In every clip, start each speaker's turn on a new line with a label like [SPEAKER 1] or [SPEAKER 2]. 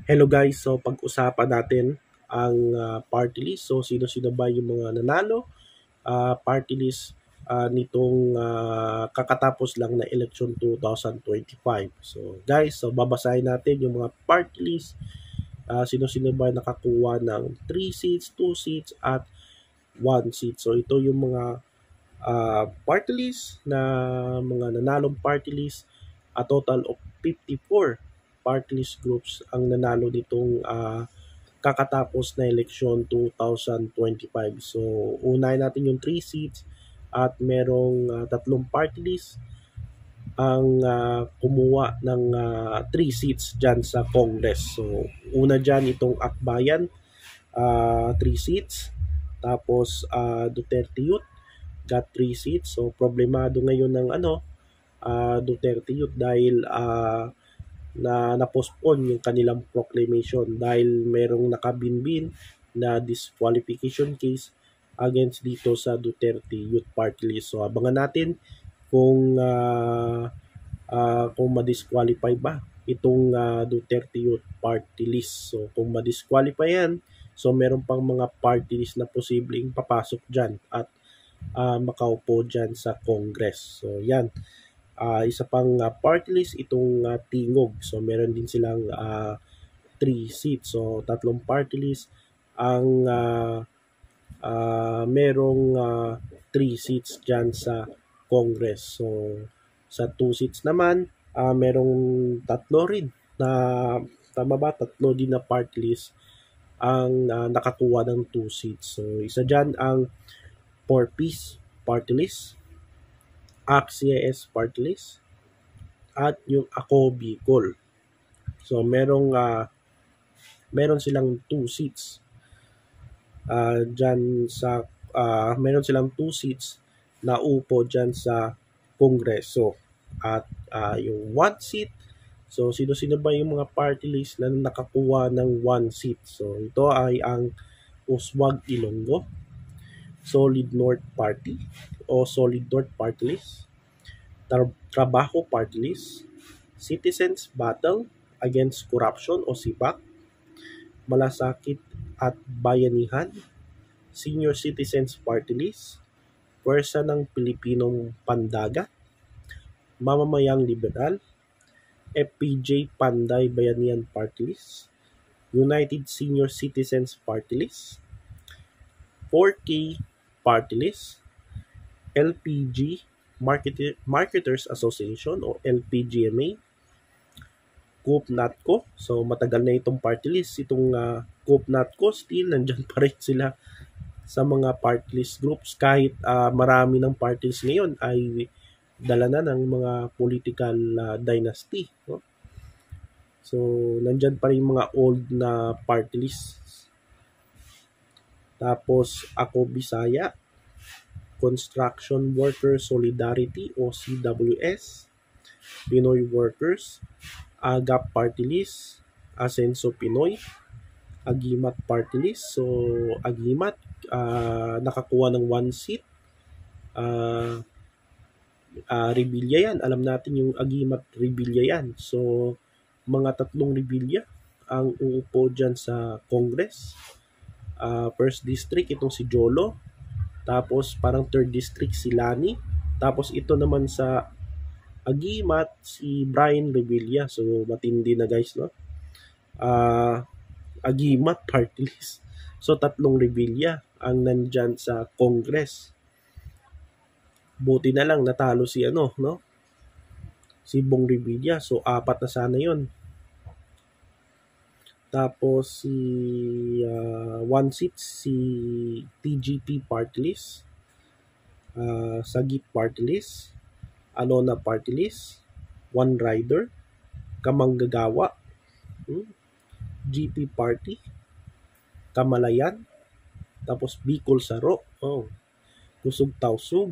[SPEAKER 1] Hello guys, so pag-usapan natin ang party list. So sino-sino ba yung mga nanalo party list nitong kakatapos lang na election 2025. So guys, so babasahin natin yung mga party list. Sino-sino ba nakakuha ng 3 seats, 2 seats at 1 seat. So ito yung mga party list na mga nanalong party list. A total of 54 party list groups ang nanalo nitong kakatapos na eleksyon 2025. So, unahin natin yung 3 seats at merong tatlong party list ang kumuha ng 3 seats dyan sa Congress. So, una dyan itong Akbayan, 3 seats. Tapos, Duterte Youth got 3 seats. So, problemado ngayon ng Duterte Youth dahil na-postpone yung kanilang proclamation dahil merong nakabinbin na disqualification case against dito sa Duterte Youth Party List. So abangan natin kung ma-disqualify ba itong Duterte Youth Party List. So kung ma-disqualify yan, so meron pang mga party list na posibleng papasok dyan at makaupo dyan sa Congress. So yan. Isa pang party list itong Tingog. So meron din silang 3 seats. So tatlong party list ang merong 3 seats dyan sa Congress. So sa 2 seats naman, merong tatlo rin na tama ba? Tatlo din na party list ang nakakuha ng 2 seats. So isa dyan ang For Peace party list, ACT-CIS party list, at yung Ako Bicol. So meron silang 2 seats dyan sa meron silang 2 seats na upo dyan sa Kongreso. At yung 1 seat, so sino-sino ba yung mga party list na nakakuha ng 1 seat? So ito ay ang Uswag Ilonggo, Solid North Party o Solid North Party List, Trabaho Party List, Citizens Battle Against Corruption o SIPAC, Malasakit at Bayanihan, Senior Citizens Party List, Pwersa ng Pilipinong Pandagat, Mamamayang Liberal, FPJ Panday Bayanihan Party List, United Senior Citizens Party List, 4K Party List, LPG Marketers Association o LPGMA, Coop Natco. So matagal na itong party list. Itong Coop Natco, still nandyan pa rin sila sa mga party list groups. Kahit marami ng party list ngayon ay dala na ng mga political dynasty. No? So nandyan pa rin mga old na party lists. Tapos Ako Bisaya, Construction Workers Solidarity o CWS, Pinoy Workers, AGAP Party List, Asenso Pinoy, Agimat Party List. So Agimat nakakuha ng 1 seat. Rebilla yan. Alam natin yung Agimat Rebilla yan. So mga 3 Rebilla ang uupo dyan sa Congress. First district itong si Jolo. Tapos parang 3rd district si Lani. Tapos ito naman sa Agimat si Brian Revilla. So matindi na guys, no? Agimat party list. So 3 Revilla ang nandyan sa Congress. Buti na lang natalo si no? Si Bong Revilla. So 4 na sana 'yon. Tapos si 1 seat si TGP party list, Sagip party list, Alona party list, One Rider, Kamanggagawa, GP party, Kamalayan, tapos Bicol Saro, Kusog Tausug,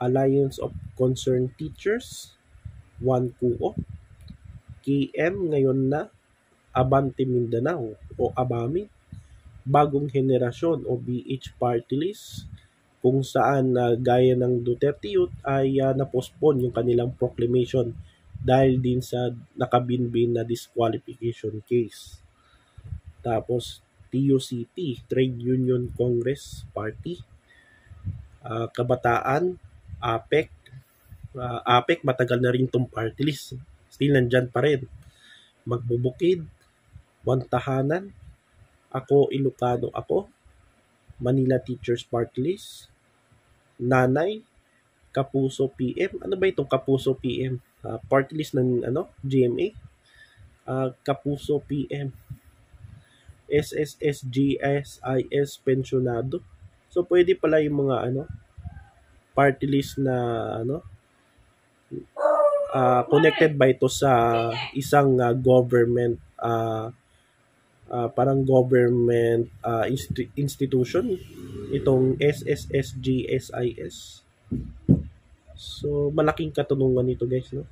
[SPEAKER 1] Alliance of Concerned Teachers, One Kuo, KM ngayon na, Abante Mindanao o Abami, Bagong Henerasyon o BH Party List, kung saan gaya ng Duterte Youth ay na-postpone yung kanilang proclamation dahil din sa nakabinbin na disqualification case. Tapos TUCT, Trade Union Congress Party, Kabataan, APEC. APEC, matagal na rin itong party list. Still nandyan pa rin. Magbubukid, Wantahanan, Ako Ilocano Ako, Manila Teachers Party List, Nanay, Kapuso PM. Ano ba itong Kapuso PM? Party list ng GMA. Kapuso PM. SSSGSIS Pensionado. So pwede pala yung mga party list na connected ba ito sa isang government parang government institution, itong SSSGSIS. So malaking katanungan nito, guys, no?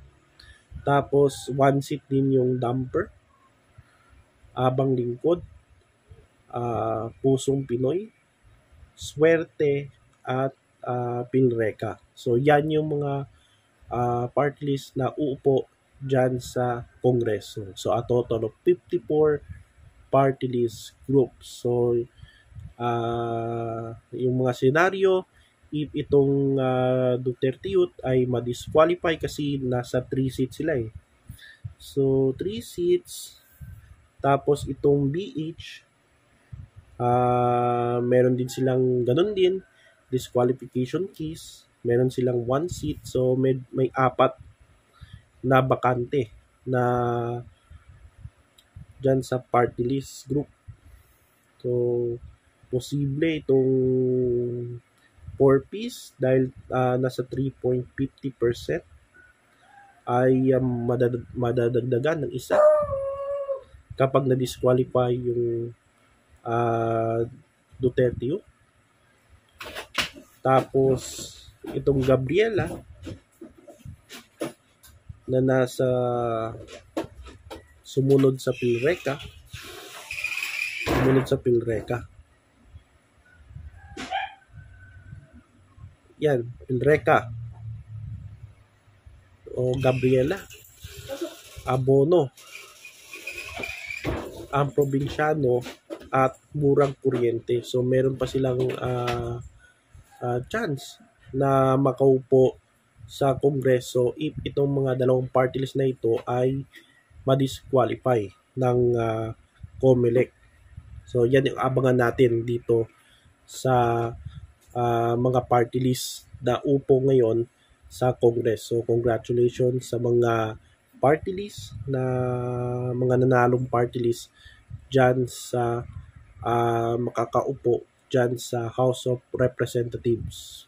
[SPEAKER 1] Tapos one seat din yung Damper, Abang Lingkod, Pusong Pinoy, Swerte, at Pilreka. So yan yung mga party list na uupo dyan sa Kongreso. So a total of 54 party list groups. So yung mga senaryo, if itong Duterte Youth ay ma-disqualify kasi nasa 3 seats sila eh. So 3 seats, tapos itong BH, meron din silang ganun din, disqualification case, meron silang 1 seat, so may 4 na bakante na dyan sa party list group. So posible itong 4-piece dahil nasa 3.50% ay madadagdagan ng isa kapag na-disqualify yung Duterte Youth. Tapos itong Gabriela na nasa sumunod sa Pilreka. Yan, Pilreka o Gabriela, Abono, ang Probinsyano, at Murang Kuryente. So meron pa silang chance na makaupo sa Kongreso if itong mga dalawang party list na ito ay ma-disqualify ng COMELEC. So yan yung abangan natin dito sa mga party list na upo ngayon sa Congress. So congratulations sa mga party list na mga nanalong party list dyan sa makakaupo dyan sa House of Representatives.